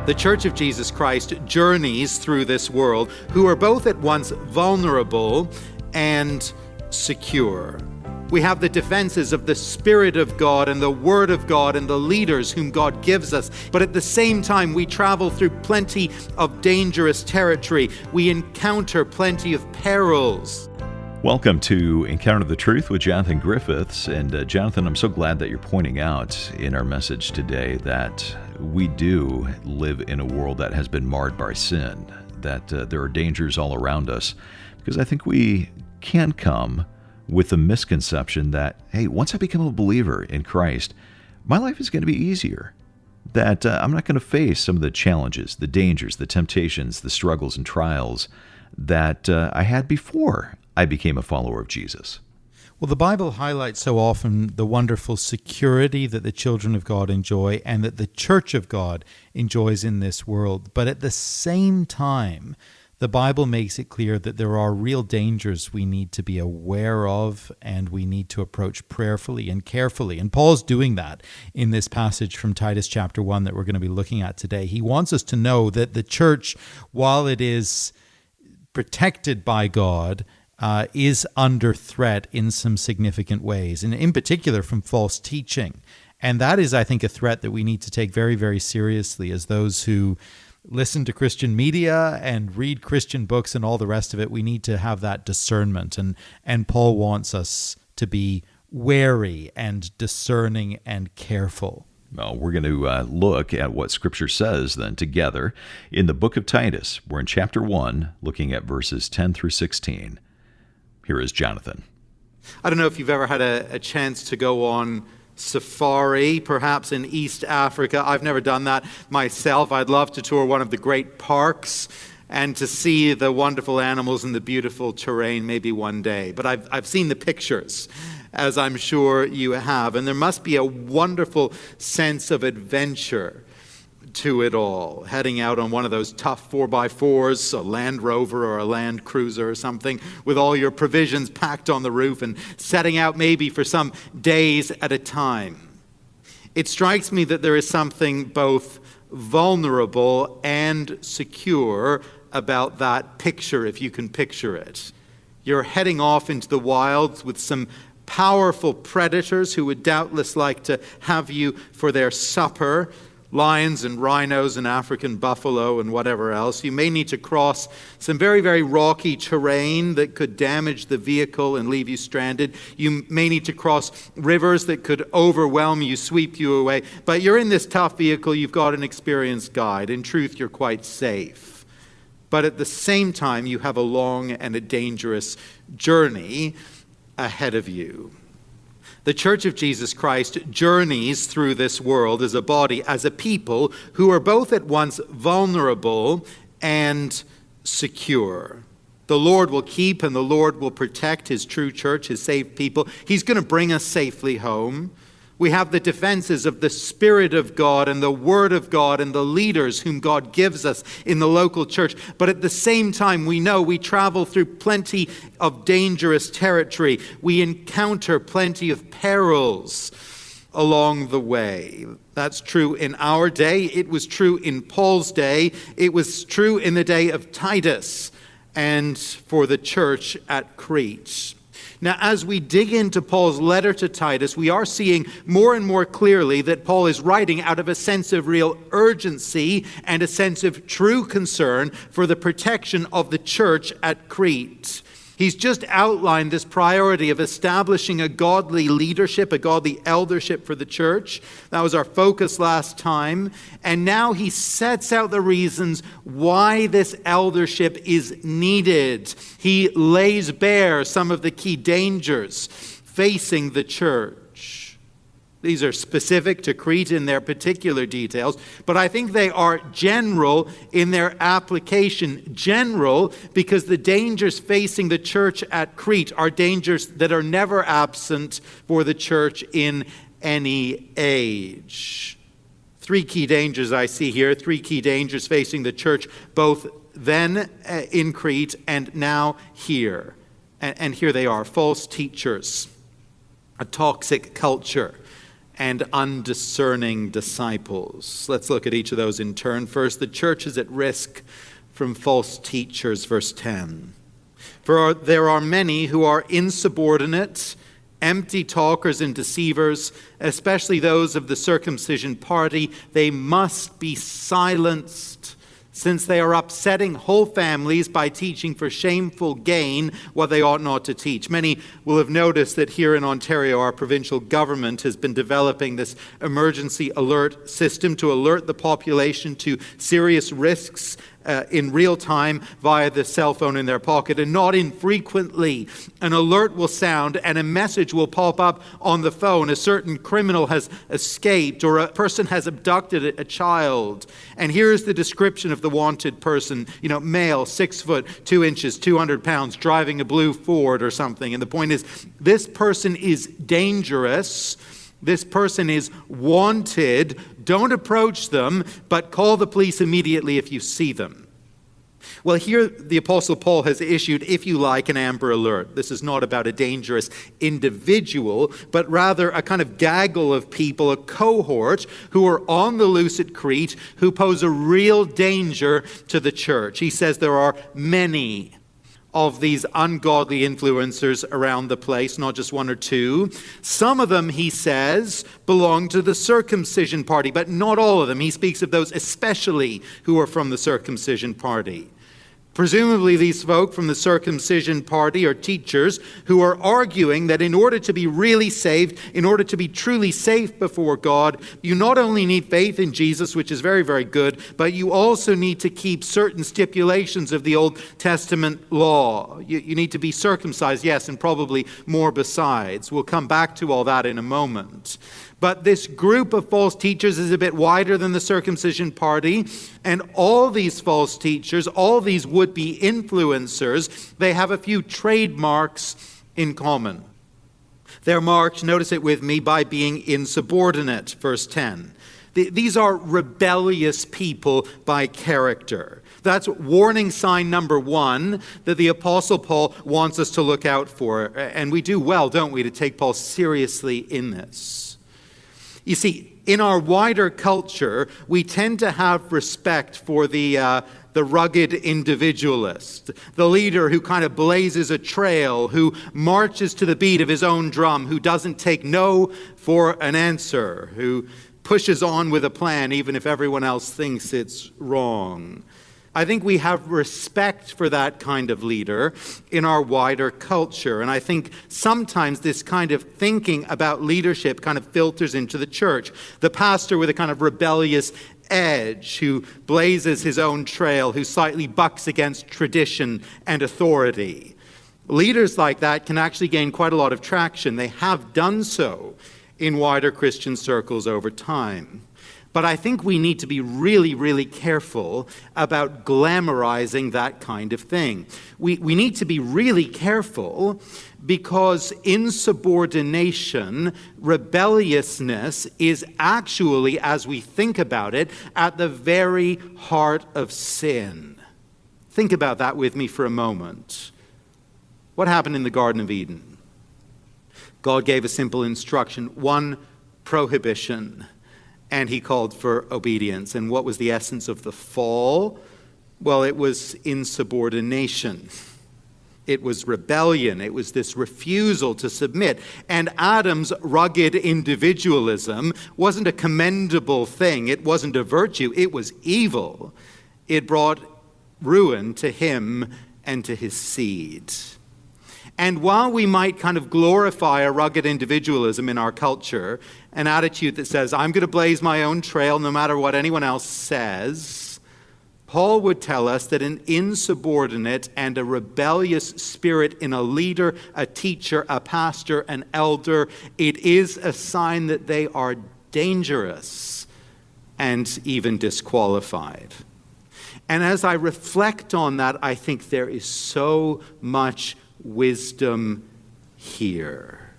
The Church of Jesus Christ journeys through this world who are both at once vulnerable and secure. We have the defenses of the Spirit of God and the Word of God and the leaders whom God gives us. But at the same time, we travel through plenty of dangerous territory. We encounter plenty of perils. Welcome to Encounter the Truth with Jonathan Griffiths. And Jonathan, I'm so glad that you're pointing out in our message today that we do live in a world that has been marred by sin, that there are dangers all around us. Because I think we can come with the misconception that, hey, once I become a believer in Christ, my life is going to be easier. That I'm not going to face some of the challenges, the dangers, the temptations, the struggles and trials that I had before I became a follower of Jesus. Well, the Bible highlights so often the wonderful security that the children of God enjoy and that the Church of God enjoys in this world. But at the same time, the Bible makes it clear that there are real dangers we need to be aware of and we need to approach prayerfully and carefully. And Paul's doing that in this passage from Titus chapter 1 that we're going to be looking at today. He wants us to know that the church, while it is protected by God, is under threat in some significant ways, and in particular from false teaching. And that is, I think, a threat that we need to take very, very seriously as those who listen to Christian media and read Christian books and all the rest of it. We need to have that discernment. And Paul wants us to be wary and discerning and careful. Well, we're going to look at what Scripture says then together in the book of Titus. We're in chapter 1, looking at verses 10 through 16. Here is Jonathan. I don't know if you've ever had a chance to go on safari, perhaps in East Africa. I've never done that myself. I'd love to tour one of the great parks and to see the wonderful animals and the beautiful terrain maybe one day. But I've seen the pictures, as I'm sure you have, and there must be a wonderful sense of adventure to it all, heading out on one of those tough 4x4s, a Land Rover or a Land Cruiser or something, with all your provisions packed on the roof and setting out maybe for some days at a time. It strikes me that there is something both vulnerable and secure about that picture, if you can picture it. You're heading off into the wilds with some powerful predators who would doubtless like to have you for their supper. Lions and rhinos and African buffalo and whatever else. You may need to cross some very, very rocky terrain that could damage the vehicle and leave you stranded. You may need to cross rivers that could overwhelm you, sweep you away. But you're in this tough vehicle, you've got an experienced guide. In truth, you're quite safe. But at the same time, you have a long and a dangerous journey ahead of you. The Church of Jesus Christ journeys through this world as a body, as a people who are both at once vulnerable and secure. The Lord will keep and the Lord will protect His true church, His saved people. He's going to bring us safely home. We have the defenses of the Spirit of God and the Word of God and the leaders whom God gives us in the local church. But at the same time, we know we travel through plenty of dangerous territory. We encounter plenty of perils along the way. That's true in our day. It was true in Paul's day. It was true in the day of Titus and for the church at Crete. Now, as we dig into Paul's letter to Titus, we are seeing more and more clearly that Paul is writing out of a sense of real urgency and a sense of true concern for the protection of the church at Crete. He's just outlined this priority of establishing a godly leadership, a godly eldership for the church. That was our focus last time. And now he sets out the reasons why this eldership is needed. He lays bare some of the key dangers facing the church. These are specific to Crete in their particular details, but I think they are general in their application. General because the dangers facing the church at Crete are dangers that are never absent for the church in any age. Three key dangers I see here, three key dangers facing the church both then in Crete and now here. And here they are: false teachers, a toxic culture, and undiscerning disciples. Let's look at each of those in turn. First, the church is at risk from false teachers, verse 10. For there are many who are insubordinate, empty talkers and deceivers, especially those of the circumcision party. They must be silenced, since they are upsetting whole families by teaching for shameful gain what they ought not to teach. Many will have noticed that here in Ontario, our provincial government has been developing this emergency alert system to alert the population to serious risks in real time via the cell phone in their pocket. And not infrequently, an alert will sound and a message will pop up on the phone. A certain criminal has escaped, or a person has abducted a child. And here's the description of the wanted person. Male, 6 foot, 2 inches, 200 pounds, driving a blue Ford or something. And the point is, this person is dangerous. This person is wanted. Don't approach them, but call the police immediately if you see them. Well, here the Apostle Paul has issued, if you like, an Amber Alert. This is not about a dangerous individual, but rather a kind of gaggle of people, a cohort who are on the loose at Crete, who pose a real danger to the church. He says there are many of these ungodly influencers around the place, not just one or two. Some of them, he says, belong to the circumcision party, but not all of them. He speaks of those especially who are from the circumcision party. Presumably, these folk from the circumcision party are teachers who are arguing that in order to be really saved, in order to be truly safe before God, you not only need faith in Jesus, which is very, very good, but you also need to keep certain stipulations of the Old Testament law. You need to be circumcised, yes, and probably more besides. We'll come back to all that in a moment. But this group of false teachers is a bit wider than the circumcision party. And all these false teachers, all these would-be influencers, they have a few trademarks in common. They're marked, notice it with me, by being insubordinate, verse 10. These are rebellious people by character. That's warning sign number 1 that the Apostle Paul wants us to look out for. And we do well, don't we, to take Paul seriously in this. You see, in our wider culture, we tend to have respect for the rugged individualist, the leader who kind of blazes a trail, who marches to the beat of his own drum, who doesn't take no for an answer, who pushes on with a plan even if everyone else thinks it's wrong. I think we have respect for that kind of leader in our wider culture. And I think sometimes this kind of thinking about leadership kind of filters into the church. The pastor with a kind of rebellious edge who blazes his own trail, who slightly bucks against tradition and authority. Leaders like that can actually gain quite a lot of traction. They have done so in wider Christian circles over time. But I think we need to be really, really careful about glamorizing that kind of thing. We need to be really careful because insubordination, rebelliousness is actually, as we think about it, at the very heart of sin. Think about that with me for a moment. What happened in the Garden of Eden? God gave a simple instruction, one prohibition. And he called for obedience. And what was the essence of the fall? Well, it was insubordination. It was rebellion. It was this refusal to submit. And Adam's rugged individualism wasn't a commendable thing. It wasn't a virtue. It was evil. It brought ruin to him and to his seed. And while we might kind of glorify a rugged individualism in our culture, an attitude that says, I'm going to blaze my own trail no matter what anyone else says, Paul would tell us that an insubordinate and a rebellious spirit in a leader, a teacher, a pastor, an elder, it is a sign that they are dangerous and even disqualified. And as I reflect on that, I think there is so much wisdom here.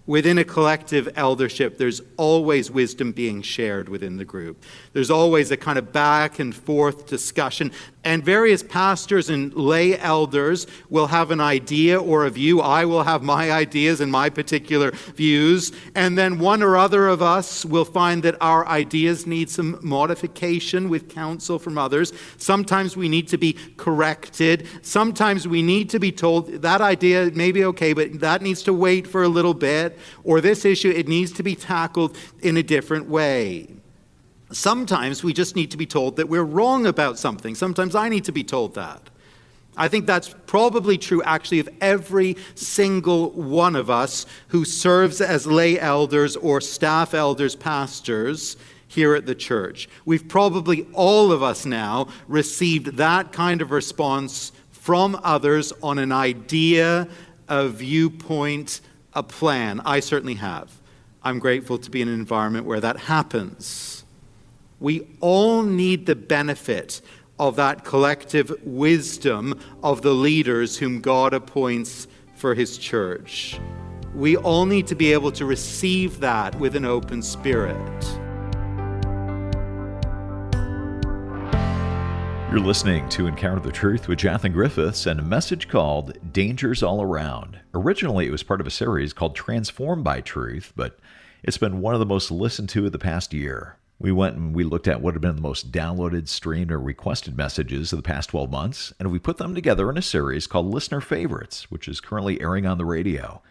Within a collective eldership, there's always wisdom being shared within the group. There's always a kind of back and forth discussion. And various pastors and lay elders will have an idea or a view. I will have my ideas and my particular views. And then one or other of us will find that our ideas need some modification with counsel from others. Sometimes we need to be corrected. Sometimes we need to be told that idea may be okay, but that needs to wait for a little bit. Or this issue, it needs to be tackled in a different way. Sometimes we just need to be told that we're wrong about something. Sometimes I need to be told that. I think that's probably true, actually, of every single one of us who serves as lay elders or staff elders, pastors here at the church. We've probably, all of us now, received that kind of response from others on an idea, a viewpoint, a plan. I certainly have. I'm grateful to be in an environment where that happens. We all need the benefit of that collective wisdom of the leaders whom God appoints for his church. We all need to be able to receive that with an open spirit. You're listening to Encounter the Truth with Jonathan Griffiths and a message called Dangers All Around. Originally, it was part of a series called Transformed by Truth, but it's been one of the most listened to in the past year. We went and we looked at what had been the most downloaded, streamed, or requested messages of the past 12 months, and we put them together in a series called Listener Favorites, which is currently airing on the radio.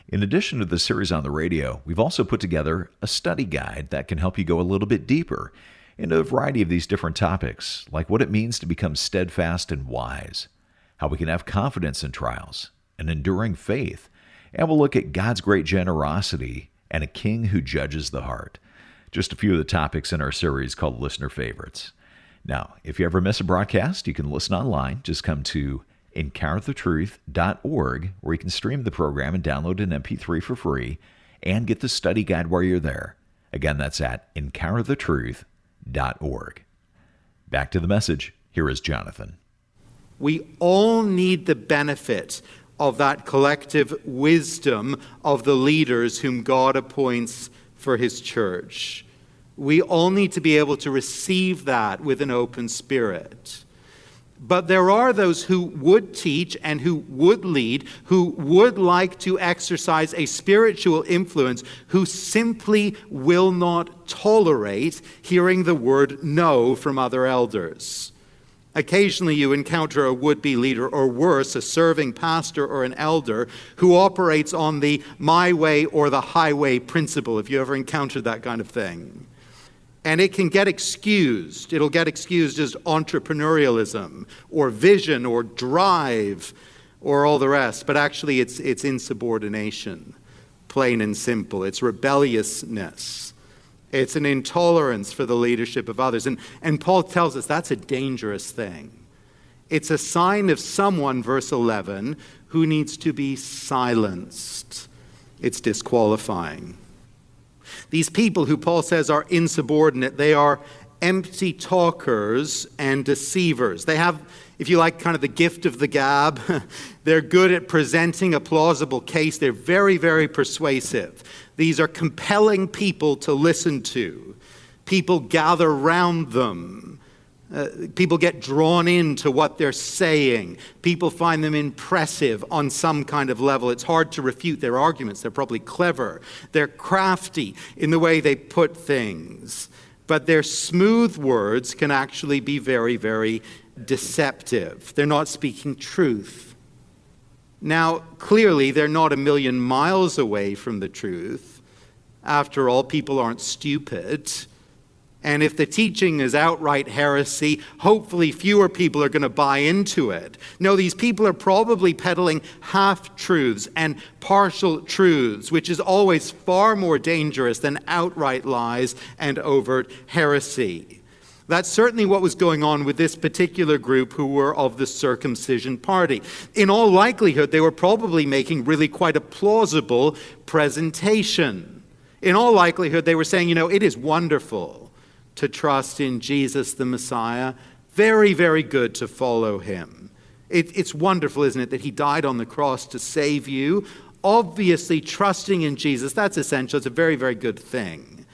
In addition to the series on the radio, we've also put together a study guide that can help you go a little bit deeper into a variety of these different topics, like what it means to become steadfast and wise, how we can have confidence in trials, an enduring faith, and we'll look at God's great generosity and a king who judges the heart. Just a few of the topics in our series called Listener Favorites. Now, if you ever miss a broadcast, you can listen online. Just come to encounterthetruth.org, where you can stream the program and download an MP3 for free and get the study guide while you're there. Again, that's at encounterthetruth.org. Back to the message. Here is Jonathan. We all need the benefit of that collective wisdom of the leaders whom God appoints for his church. We all need to be able to receive that with an open spirit. But there are those who would teach and who would lead, who would like to exercise a spiritual influence, who simply will not tolerate hearing the word no from other elders. Occasionally you encounter a would-be leader, or worse, a serving pastor or an elder who operates on the my way or the highway principle, if you ever encountered that kind of thing. And it can get excused. It'll get excused as entrepreneurialism or vision or drive or all the rest. But actually it's insubordination, plain and simple. It's rebelliousness. It's an intolerance for the leadership of others. And Paul tells us that's a dangerous thing. It's a sign of someone, verse 11, who needs to be silenced. It's disqualifying. These people who Paul says are insubordinate, they are empty talkers and deceivers. They have, if you like, kind of the gift of the gab. They're good at presenting a plausible case. They're very, very persuasive. These are compelling people to listen to. People gather round them. People get drawn into what they're saying. People find them impressive on some kind of level. It's hard to refute their arguments. They're probably clever. They're crafty in the way they put things. But their smooth words can actually be very, very deceptive. They're not speaking truth. Now, clearly, they're not a million miles away from the truth. After all, people aren't stupid. And if the teaching is outright heresy, hopefully fewer people are going to buy into it. No, these people are probably peddling half-truths and partial truths, which is always far more dangerous than outright lies and overt heresy. That's certainly what was going on with this particular group who were of the circumcision party. In all likelihood, they were probably making really quite a plausible presentation. In all likelihood, they were saying, it is wonderful to trust in Jesus the Messiah. Very, very good to follow him. It's wonderful, isn't it, that he died on the cross to save you. Obviously, trusting in Jesus, that's essential. It's a very, very good thing.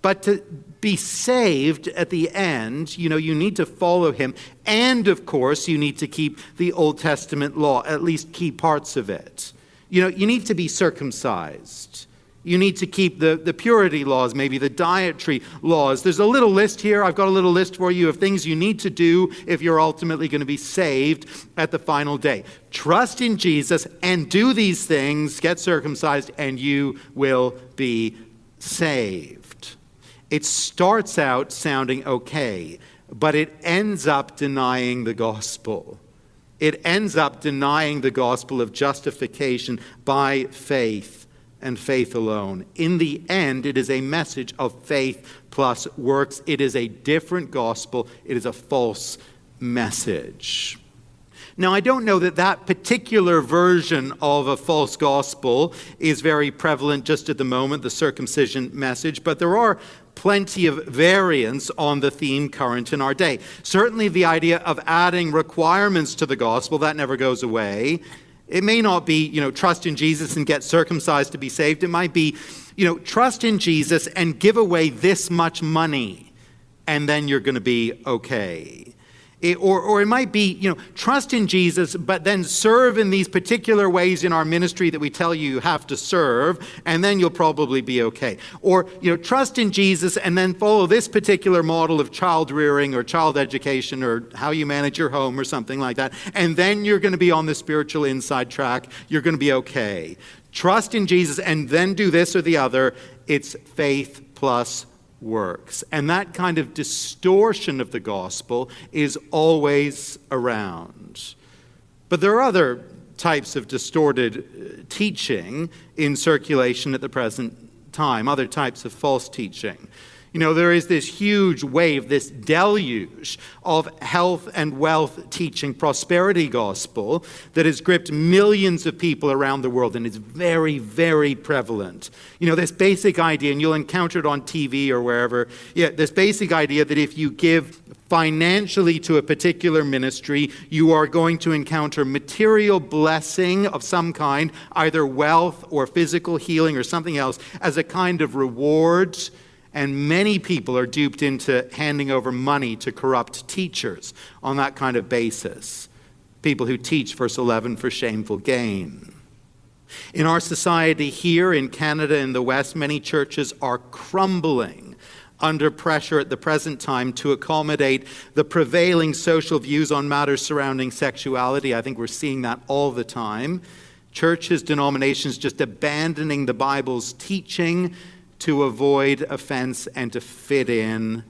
But to be saved at the end, you need to follow him. And, of course, you need to keep the Old Testament law, at least key parts of it. You need to be circumcised. You need to keep the purity laws, maybe the dietary laws. There's a little list here. I've got a little list for you of things you need to do if you're ultimately going to be saved at the final day. Trust in Jesus and do these things, get circumcised, and you will be saved. It starts out sounding okay, but it ends up denying the gospel. It ends up denying the gospel of justification by faith. And faith alone. In the end, it is a message of faith plus works. It is a different gospel. It is a false message. Now, I don't know that particular version of a false gospel is very prevalent just at the moment, the circumcision message, but there are plenty of variants on the theme current in our day. Certainly the idea of adding requirements to the gospel, that never goes away. It may not be, trust in Jesus and get circumcised to be saved. It might be, trust in Jesus and give away this much money, and then you're going to be okay. Or it might be, trust in Jesus, but then serve in these particular ways in our ministry that we tell you have to serve, and then you'll probably be okay. Or, trust in Jesus and then follow this particular model of child rearing or child education or how you manage your home or something like that, and then you're going to be on the spiritual inside track. You're going to be okay. Trust in Jesus and then do this or the other. It's faith plus works. And that kind of distortion of the gospel is always around. But there are other types of distorted teaching in circulation at the present time, other types of false teaching. There is this huge wave, this deluge of health and wealth teaching, prosperity gospel that has gripped millions of people around the world and is very, very prevalent. This basic idea, and you'll encounter it on TV or wherever, this basic idea that if you give financially to a particular ministry, you are going to encounter material blessing of some kind, either wealth or physical healing or something else, as a kind of reward. And many people are duped into handing over money to corrupt teachers on that kind of basis. People who teach, verse 11, for shameful gain. In our society here in Canada and the West, many churches are crumbling under pressure at the present time to accommodate the prevailing social views on matters surrounding sexuality. I think we're seeing that all the time. Churches, denominations just abandoning the Bible's teaching to avoid offense and to fit in.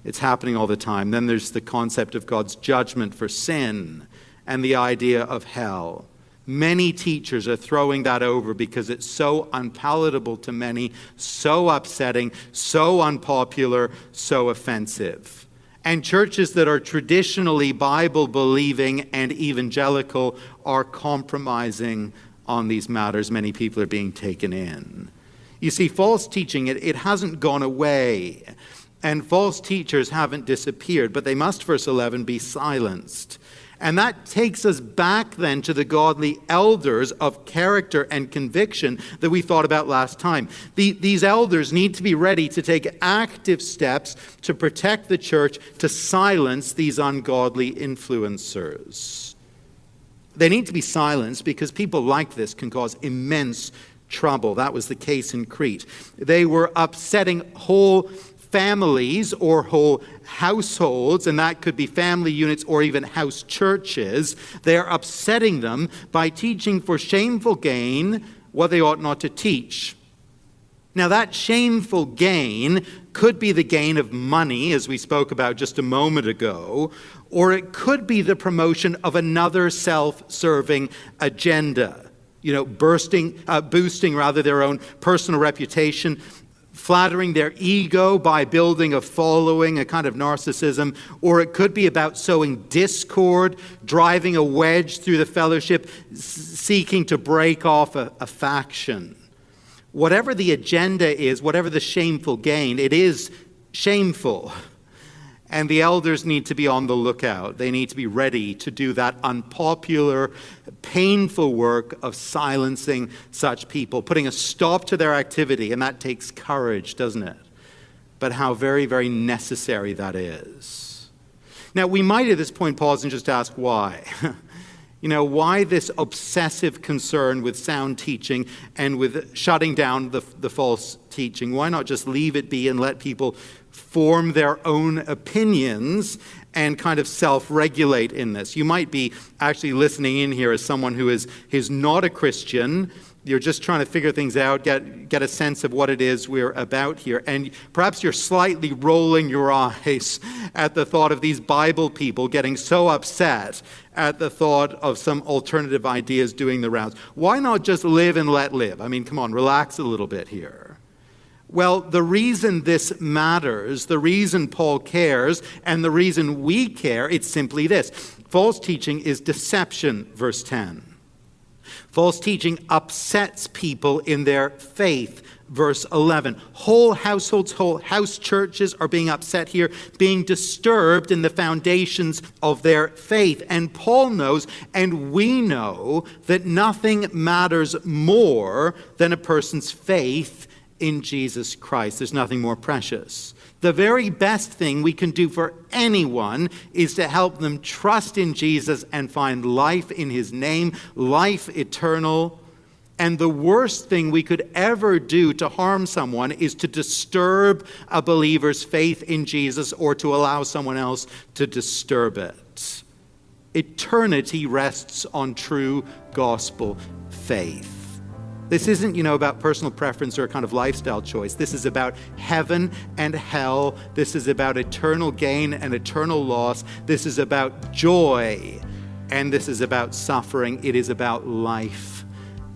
It's happening all the time. Then there's the concept of God's judgment for sin and the idea of hell. Many teachers are throwing that over because it's so unpalatable to many, so upsetting, so unpopular, so offensive. And churches that are traditionally Bible-believing and evangelical are compromising on these matters. Many people are being taken in. You see, false teaching, it hasn't gone away, and false teachers haven't disappeared, but they must, verse 11, be silenced. And that takes us back then to the godly elders of character and conviction that we thought about last time. These elders need to be ready to take active steps to protect the church, to silence these ungodly influencers. They need to be silenced because people like this can cause immense trouble. That was the case in Crete. They were upsetting whole families or whole households, and that could be family units or even house churches. They're upsetting them by teaching for shameful gain what they ought not to teach. Now, that shameful gain could be the gain of money, as we spoke about just a moment ago, or it could be the promotion of another self-serving agenda. Boosting their own personal reputation, flattering their ego by building a following, a kind of narcissism, or it could be about sowing discord, driving a wedge through the fellowship, seeking to break off a faction. Whatever the agenda is, whatever the shameful gain, it is shameful. And the elders need to be on the lookout. They need to be ready to do that unpopular, painful work of silencing such people, putting a stop to their activity. And that takes courage, doesn't it? But how very, very necessary that is. Now, we might at this point pause and just ask why. Why this obsessive concern with sound teaching and with shutting down the false teaching? Why not just leave it be and let people form their own opinions and kind of self-regulate in this? You might be actually listening in here as someone who is not a Christian. You're just trying to figure things out, get a sense of what it is we're about here. And perhaps you're slightly rolling your eyes at the thought of these Bible people getting so upset at the thought of some alternative ideas doing the rounds. Why not just live and let live? I mean, come on, relax a little bit here. Well, the reason this matters, the reason Paul cares, and the reason we care, it's simply this. False teaching is deception, verse 10. False teaching upsets people in their faith, verse 11. Whole households, whole house churches are being upset here, being disturbed in the foundations of their faith. And Paul knows, and we know, that nothing matters more than a person's faith in Jesus Christ. There's nothing more precious. The very best thing we can do for anyone is to help them trust in Jesus and find life in his name, life eternal. And the worst thing we could ever do to harm someone is to disturb a believer's faith in Jesus or to allow someone else to disturb it. Eternity rests on true gospel faith. This isn't, about personal preference or a kind of lifestyle choice. This is about heaven and hell. This is about eternal gain and eternal loss. This is about joy, and this is about suffering. It is about life,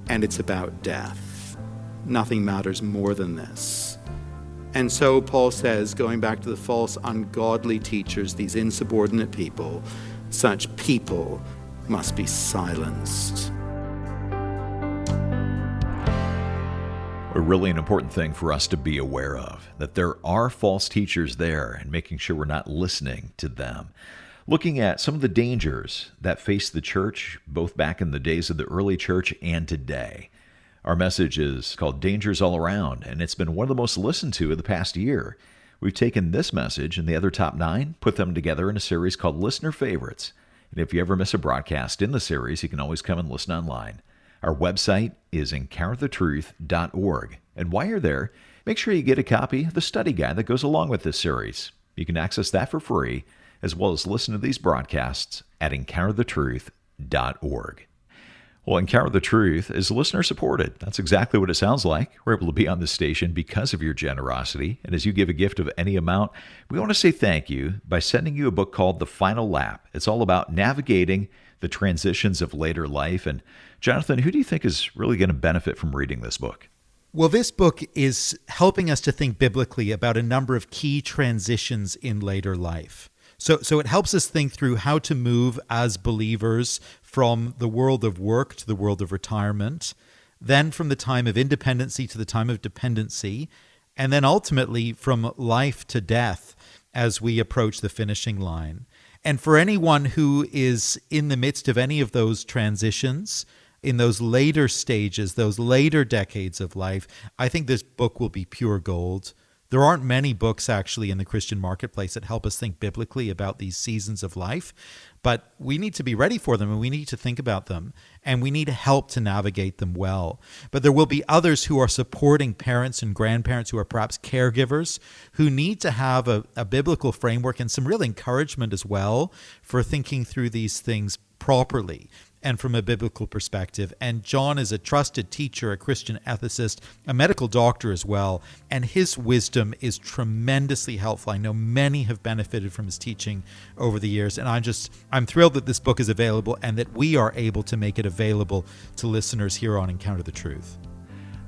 and it's about death. Nothing matters more than this. And so Paul says, going back to the false, ungodly teachers, these insubordinate people, such people must be silenced. Really an important thing for us to be aware of, that there are false teachers there and making sure we're not listening to them. Looking at some of the dangers that face the church, both back in the days of the early church and today. Our message is called Dangers All Around, and it's been one of the most listened to in the past year. We've taken this message and the other top 9, put them together in a series called Listener Favorites. And if you ever miss a broadcast in the series, you can always come and listen online. Our website is encounterthetruth.org. And while you're there, make sure you get a copy of the study guide that goes along with this series. You can access that for free, as well as listen to these broadcasts at encounterthetruth.org. Well, Encounter the Truth is listener-supported. That's exactly what it sounds like. We're able to be on this station because of your generosity. And as you give a gift of any amount, we want to say thank you by sending you a book called The Final Lap. It's all about navigating the transitions of later life. And Jonathan, who do you think is really going to benefit from reading this book? Well, this book is helping us to think biblically about a number of key transitions in later life. So it helps us think through how to move as believers from the world of work to the world of retirement, then from the time of independency to the time of dependency, and then ultimately from life to death as we approach the finishing line. And for anyone who is in the midst of any of those transitions, in those later stages, those later decades of life, I think this book will be pure gold. There aren't many books actually in the Christian marketplace that help us think biblically about these seasons of life, but we need to be ready for them and we need to think about them and we need help to navigate them well. But there will be others who are supporting parents and grandparents who are perhaps caregivers who need to have a biblical framework and some real encouragement as well for thinking through these things properly and from a biblical perspective. And John is a trusted teacher, a Christian ethicist, a medical doctor as well, and his wisdom is tremendously helpful. I know many have benefited from his teaching over the years, and I'm thrilled that this book is available and that we are able to make it available to listeners here on Encounter the Truth.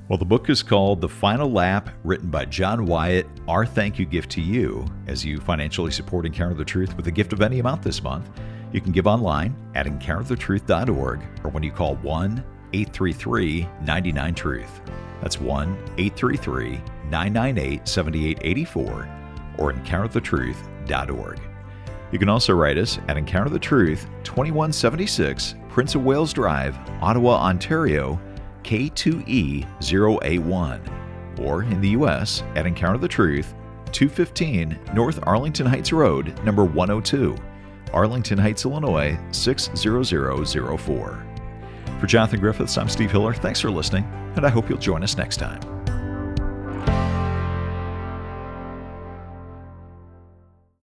Well, the book is called The Final Lap, written by John Wyatt. Our thank you gift to you as you financially support Encounter the Truth with a gift of any amount this month. You can give online at encounterthetruth.org or when you call 1-833-99-TRUTH. That's 1-833-998-7884. or encounterthetruth.org. You can also write us at Encounter the Truth, 2176 Prince of Wales Drive, Ottawa, Ontario, K2E0A1, or in the U.S. at Encounter the Truth, 215 North Arlington Heights Road, number 102, Arlington Heights, Illinois, 60004. For Jonathan Griffiths, I'm Steve Hiller. Thanks for listening, and I hope you'll join us next time.